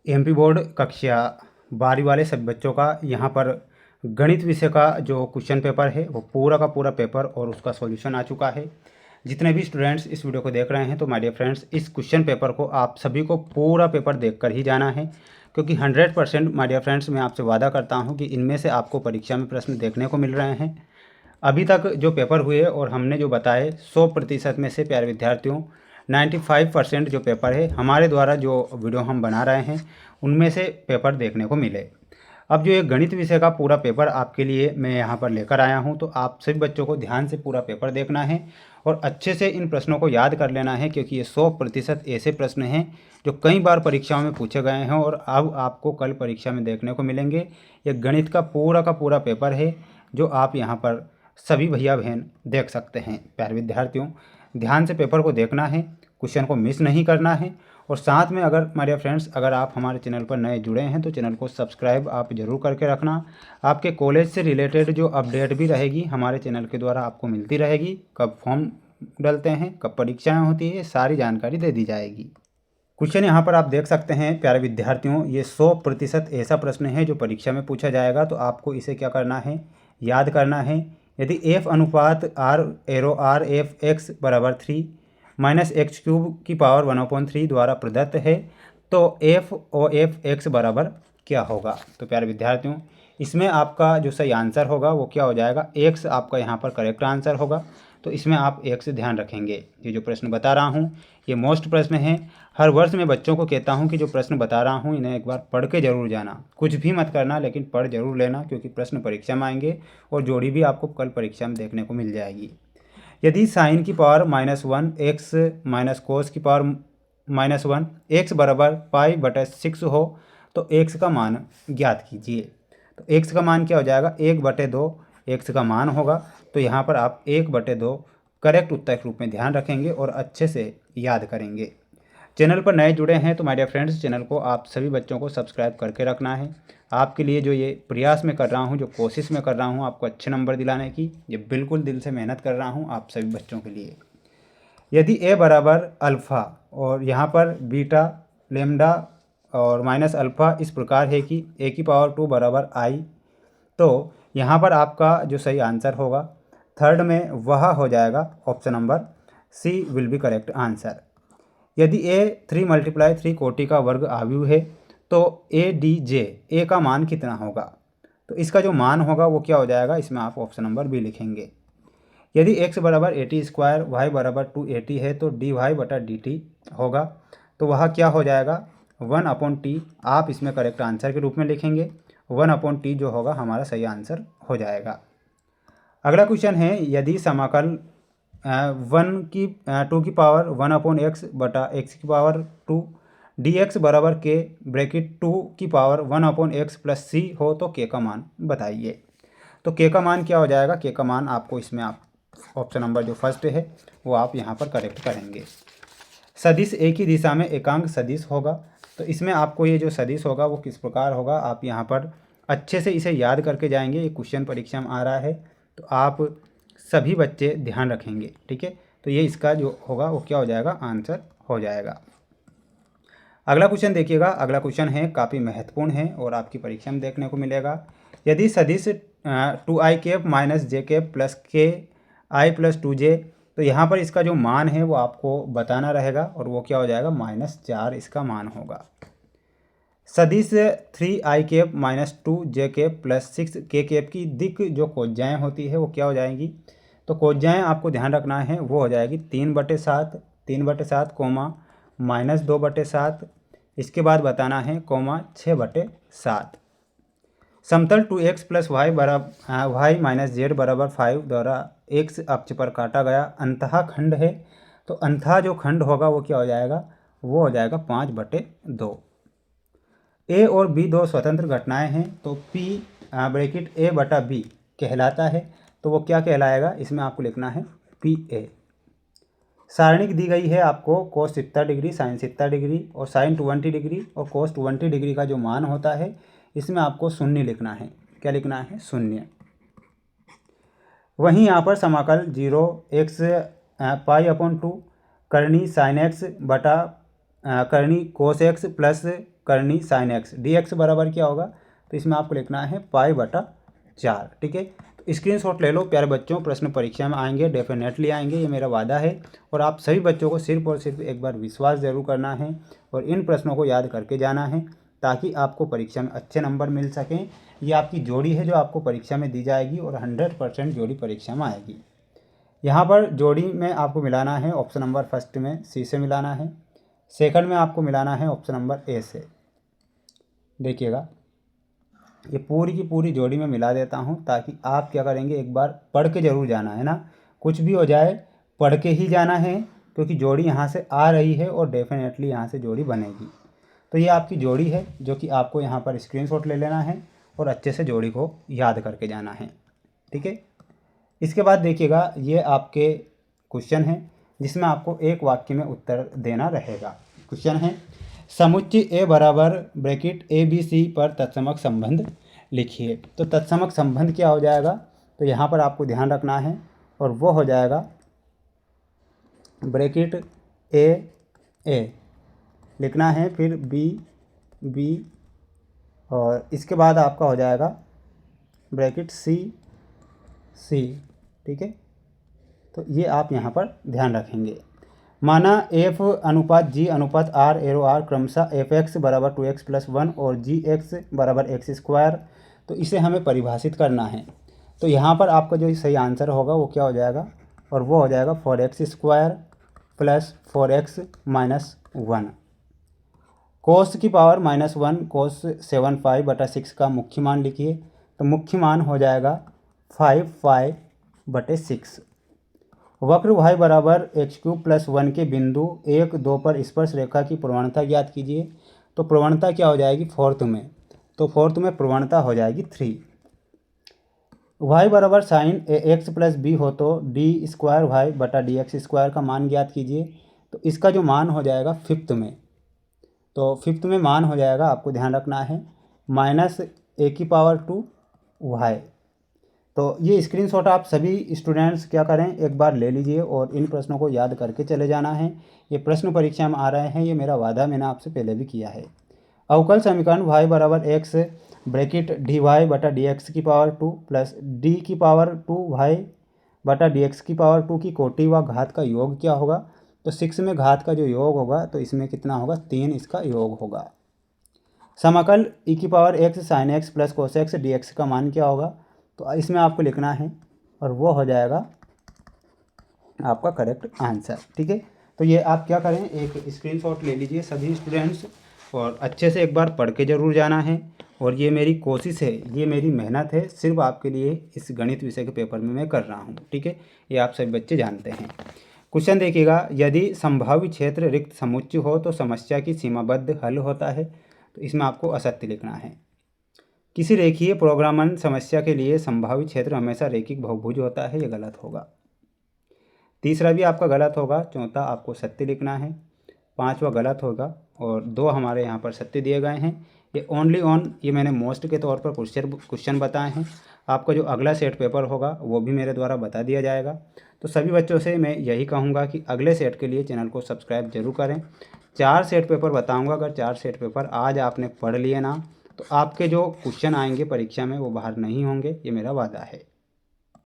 MP board कक्षा 12वीं वाले सभी बच्चों का यहाँ पर गणित विषय का जो क्वेश्चन पेपर है वो पूरा का पूरा पेपर और उसका सॉल्यूशन आ चुका है। जितने भी स्टूडेंट्स इस वीडियो को देख रहे हैं तो माय डियर फ्रेंड्स, इस क्वेश्चन पेपर को आप सभी को पूरा पेपर देखकर ही जाना है, क्योंकि 100% माय डियर फ्रेंड्स मैं आपसे वादा करता हूँ कि इनमें से आपको परीक्षा में प्रश्न देखने को मिल रहे हैं। अभी तक जो पेपर हुए और हमने जो बताए 100% में से प्यारे विद्यार्थियों 95% जो पेपर है हमारे द्वारा जो वीडियो हम बना रहे हैं उनमें से पेपर देखने को मिले। अब जो ये गणित विषय का पूरा पेपर आपके लिए मैं यहाँ पर लेकर आया हूँ, तो आप सभी बच्चों को ध्यान से पूरा पेपर देखना है और अच्छे से इन प्रश्नों को याद कर लेना है, क्योंकि ये 100% ऐसे प्रश्न हैं जो कई बार परीक्षाओं में पूछे गए हैं और अब आपको कल परीक्षा में देखने को मिलेंगे। ये गणित का पूरा पेपर है जो आप यहाँ पर सभी भैया बहन देख सकते हैं। प्यारे विद्यार्थियों, ध्यान से पेपर को देखना है, क्वेश्चन को मिस नहीं करना है। और साथ में अगर मेरे फ्रेंड्स अगर आप हमारे चैनल पर नए जुड़े हैं तो चैनल को सब्सक्राइब आप ज़रूर करके रखना। आपके कॉलेज से रिलेटेड जो अपडेट भी रहेगी हमारे चैनल के द्वारा आपको मिलती रहेगी। कब फॉर्म डलते हैं, कब परीक्षाएँ होती है, सारी जानकारी दे दी जाएगी। क्वेश्चन यहाँ पर आप देख सकते हैं प्यारे विद्यार्थियों, ये 100% ऐसा प्रश्न है जो परीक्षा में पूछा जाएगा। तो आपको इसे क्या करना है, याद करना है। यदि f अनुपात r arrow r f x बराबर 3 माइनस एक्स क्यूब की पावर 1/3 द्वारा प्रदत्त है तो f और एफ एक्स बराबर क्या होगा। तो प्यारे विद्यार्थियों, इसमें आपका जो सही आंसर होगा वो क्या हो जाएगा, x आपका यहाँ पर करेक्ट आंसर होगा। तो इसमें आप x ध्यान रखेंगे। ये जो प्रश्न बता रहा हूँ ये मोस्ट प्रश्न है। हर वर्ष मैं बच्चों को कहता हूँ कि जो प्रश्न बता रहा हूँ इन्हें एक बार पढ़ के जरूर जाना। कुछ भी मत करना लेकिन पढ़ जरूर लेना, क्योंकि प्रश्न परीक्षा में आएंगे और जोड़ी भी आपको कल परीक्षा में देखने को मिल जाएगी। यदि साइन की पावर -1 x माइनस कोस की पावर -1 x बराबर π/6 हो तो x का मान ज्ञात कीजिए। तो x का मान क्या हो जाएगा, 1/2 x का मान होगा। तो यहाँ पर आप 1/2 करेक्ट उत्तर के रूप में ध्यान रखेंगे और अच्छे से याद करेंगे। चैनल पर नए जुड़े हैं तो माय डियर फ्रेंड्स, चैनल को आप सभी बच्चों को सब्सक्राइब करके रखना है। आपके लिए जो ये प्रयास मैं कर रहा हूँ, जो कोशिश मैं कर रहा हूँ आपको अच्छे नंबर दिलाने की, ये बिल्कुल दिल से मेहनत कर रहा हूँ आप सभी बच्चों के लिए। यदि a बराबर अल्फ़ा और यहाँ पर बीटा लेमडा और माइनस अल्फ़ा इस प्रकार है कि a की पावर 2 बराबर i, तो यहाँ पर आपका जो सही आंसर होगा थर्ड में वह हो जाएगा option number C will be correct answer. यदि a 3 × 3 कोटि का वर्ग आव्यूह है तो a का मान कितना होगा। तो इसका जो मान होगा वो क्या हो जाएगा, इसमें आप ऑप्शन नंबर बी लिखेंगे। यदि x बराबर 80² y बराबर 280 है तो dy/dt होगा। तो वह क्या हो जाएगा, 1/t आप इसमें करेक्ट आंसर के रूप में लिखेंगे। 1/t जो होगा हमारा सही आंसर हो जाएगा। अगला क्वेश्चन है, यदि समाकल 2 की पावर 1/x बटा x की पावर 2 dx बराबर k ब्रैकेट 2 की पावर 1/x प्लस c हो तो k का मान बताइए। तो k का मान क्या हो जाएगा, k का मान आपको इसमें आप ऑप्शन नंबर जो फर्स्ट है वो आप यहाँ पर करेक्ट करेंगे। सदिश एक ही दिशा में एकांक सदिश होगा। तो इसमें आपको ये जो सदिश होगा वो किस प्रकार होगा, आप यहाँ पर अच्छे से इसे याद करके जाएंगे। ये क्वेश्चन परीक्षा में आ रहा है तो आप सभी बच्चे ध्यान रखेंगे, ठीक है। तो ये इसका जो होगा वो क्या हो जाएगा, आंसर हो जाएगा। अगला क्वेश्चन देखिएगा। अगला क्वेश्चन है काफ़ी महत्वपूर्ण है और आपकी परीक्षा में देखने को मिलेगा। यदि सदिश 2i minus j plus k i plus 2j, तो यहाँ पर इसका जो मान है वो आपको बताना रहेगा और वो क्या हो जाएगा, -4 इसका मान होगा। सदिश 3i minus 2j plus 6k की दिक जो कोज्जाएँ होती है वो क्या हो जाएंगी। तो कोज्जाएँ आपको ध्यान रखना है, वो हो जाएगी 3/7 कोमा -2/7, इसके बाद बताना है कोमा 6/7। समतल 2x plus Y Y minus Z बराबर 5 द्वारा x अक्ष पर काटा गया अंतः खंड है। तो अंतः जो खंड होगा वो क्या हो जाएगा, वो हो जाएगा 5/2। a और b दो स्वतंत्र घटनाएं हैं तो p ब्रैकेट a/b कहलाता है। तो वो क्या कहलाएगा, इसमें आपको लिखना है pa। सारणिक दी गई है आपको cos 70 डिग्री, साइन 70 डिग्री और साइन 20 डिग्री और cos 20 डिग्री का जो मान होता है इसमें आपको शून्य लिखना है। क्या लिखना है, शून्य। वहीं यहाँ पर समाकल 0x π/2 करनी साइन x बटा करनी cos x प्लस करनी साइन एक्स, डी एक्स बराबर क्या होगा, तो इसमें आपको लिखना है π/4। ठीक है, तो स्क्रीनशॉट ले लो प्यारे बच्चों, प्रश्न परीक्षा में आएंगे, डेफिनेटली आएंगे, ये मेरा वादा है। और आप सभी बच्चों को सिर्फ और सिर्फ एक बार विश्वास ज़रूर करना है और इन प्रश्नों को याद करके जाना है ताकि आपको परीक्षा में अच्छे नंबर मिल सकें। ये आपकी जोड़ी है जो आपको परीक्षा में दी जाएगी और 100% जोड़ी परीक्षा में आएगी। यहाँ पर जोड़ी में आपको मिलाना है ऑप्शन नंबर फर्स्ट में सी से मिलाना है, सेकंड में आपको मिलाना है ऑप्शन नंबर ए से। देखिएगा ये पूरी की पूरी जोड़ी में मिला देता हूँ ताकि आप क्या करेंगे, एक बार पढ़ के ज़रूर जाना है ना, कुछ भी हो जाए पढ़ के ही जाना है क्योंकि जोड़ी यहाँ से आ रही है और डेफिनेटली यहाँ से जोड़ी बनेगी। तो ये आपकी जोड़ी है जो कि आपको यहाँ पर स्क्रीनशॉट ले लेना है और अच्छे से जोड़ी को याद करके जाना है। ठीक है, इसके बाद देखिएगा ये आपके क्वेश्चन है जिसमें आपको एक वाक्य में उत्तर देना रहेगा। क्वेश्चन है समुच्चय ए बराबर ब्रैकेट ए बी सी पर तत्समक संबंध लिखिए। तो तत्समक संबंध क्या हो जाएगा, तो यहाँ पर आपको ध्यान रखना है और वो हो जाएगा ब्रैकेट ए लिखना है, फिर बी और इसके बाद आपका हो जाएगा ब्रैकेट सी। ठीक है, तो ये आप यहाँ पर ध्यान रखेंगे। माना एफ अनुपात जी अनुपात आर एरो आर क्रमशः एफ एक्स बराबर 2x+1 और जी एक्स बराबर x²। तो इसे हमें परिभाषित करना है। तो यहाँ पर आपका जो सही आंसर होगा वो क्या हो जाएगा, और वो हो जाएगा 4x² + 4x - 1। कोस की पावर -1 कोस 7π/6 का मुख्य मान लिखिए। तो मुख्य मान हो जाएगा 5π/6। वक्र y बराबर x³ + 1 के बिंदु 1, 2 पर स्पर्श रेखा की प्रवणता ज्ञात कीजिए। तो प्रवणता क्या हो जाएगी फोर्थ में, तो फोर्थ में प्रवणता हो जाएगी 3। y बराबर साइन x + b हो तो d²y/dx² का मान ज्ञात कीजिए। तो इसका जो मान हो जाएगा फिफ्थ में, तो फिफ्थ में मान हो जाएगा, आपको ध्यान रखना है -a⁴y। तो ये स्क्रीनशॉट आप सभी स्टूडेंट्स क्या करें, एक बार ले लीजिए और इन प्रश्नों को याद करके चले जाना है। ये प्रश्न परीक्षा में आ रहे हैं, ये मेरा वादा मैंने आपसे पहले भी किया है। अवकल समीकरण y बराबर x bracket dy/dx² plus d⁴y/dx² की कोटि व घात का योग क्या होगा। तो 6 में घात का जो योग होगा तो इसमें कितना होगा, 3 इसका योग होगा। समाकल e⁴x sin x + cos x dx का मान क्या होगा, तो इसमें आपको लिखना है और वो हो जाएगा आपका करेक्ट आंसर। ठीक है, तो ये आप क्या करें, एक स्क्रीनशॉट ले लीजिए सभी स्टूडेंट्स और अच्छे से एक बार पढ़ के ज़रूर जाना है। और ये मेरी कोशिश है, ये मेरी मेहनत है, सिर्फ आपके लिए इस गणित विषय के पेपर में मैं कर रहा हूँ। ठीक है, ये आप सभी बच्चे जानते हैं। क्वेश्चन देखिएगा, यदि संभाव्य क्षेत्र रिक्त समुच्चय हो तो समस्या की सीमाबद्ध हल होता है। तो इसमें आपको असत्य लिखना है। किसी रेखीय प्रोग्रामन समस्या के लिए संभाव्य क्षेत्र हमेशा रैखिक बहुभुज होता है, ये गलत होगा। तीसरा भी आपका गलत होगा, चौथा आपको सत्य लिखना है, पांचवा गलत होगा और 2 हमारे यहाँ पर सत्य दिए गए हैं। ये ओनली ऑन ये मैंने मोस्ट के तौर पर क्वेश्चन बताए हैं। आपका जो अगला सेट पेपर होगा वो भी मेरे द्वारा बता दिया जाएगा। तो सभी बच्चों से मैं यही कहूँगा कि अगले सेट के लिए चैनल को सब्सक्राइब जरूर करें। 4 सेट पेपर बताऊँगा, अगर 4 सेट पेपर आज आपने पढ़ लिए ना तो आपके जो क्वेश्चन आएंगे परीक्षा में वो बाहर नहीं होंगे, ये मेरा वादा है।